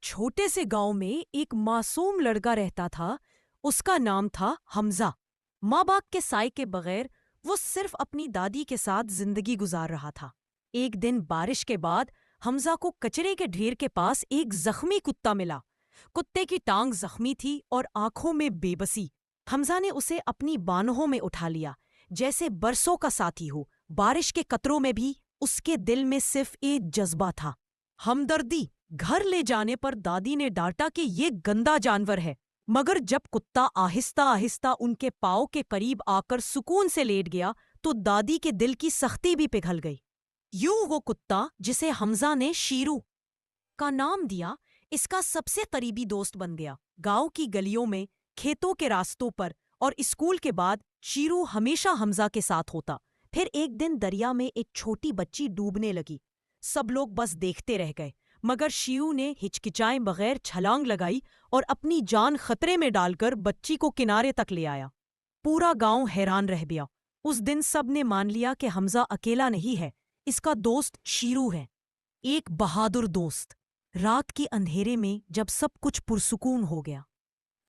چھوٹے سے گاؤں میں ایک معصوم لڑکا رہتا تھا۔ اس کا نام تھا حمزہ۔ ماں باپ کے سائے کے بغیر وہ صرف اپنی دادی کے ساتھ زندگی گزار رہا تھا۔ ایک دن بارش کے بعد حمزہ کو کچرے کے ڈھیر کے پاس ایک زخمی کتا ملا۔ کتے کی ٹانگ زخمی تھی اور آنکھوں میں بے بسی۔ حمزہ نے اسے اپنی بانہوں میں اٹھا لیا جیسے برسوں کا ساتھی ہو۔ بارش کے قطروں میں بھی اس کے دل میں صرف ایک جذبہ تھا، ہمدردی۔ گھر لے جانے پر دادی نے ڈانٹا کہ یہ گندا جانور ہے، مگر جب کتا آہستہ آہستہ ان کے پاؤں کے قریب آ کر سکون سے لیٹ گیا تو دادی کے دل کی سختی بھی پگھل گئی۔ یوں وہ کتا، جسے حمزہ نے شیرو کا نام دیا، اس کا سب سے قریبی دوست بن گیا۔ گاؤں کی گلیوں میں، کھیتوں کے راستوں پر اور اسکول کے بعد شیرو ہمیشہ حمزہ کے ساتھ ہوتا۔ پھر ایک دن دریا میں ایک چھوٹی بچی ڈوبنے لگی۔ سب لوگ بس دیکھتے رہ گئے، مگر شیرو نے ہچکچائے بغیر چھلانگ لگائی اور اپنی جان خطرے میں ڈال کر بچی کو کنارے تک لے آیا۔ پورا گاؤں حیران رہ گیا۔ اس دن سب نے مان لیا کہ حمزہ اکیلا نہیں ہے، اس کا دوست شیرو ہے، ایک بہادر دوست۔ رات کے اندھیرے میں جب سب کچھ پرسکون ہو گیا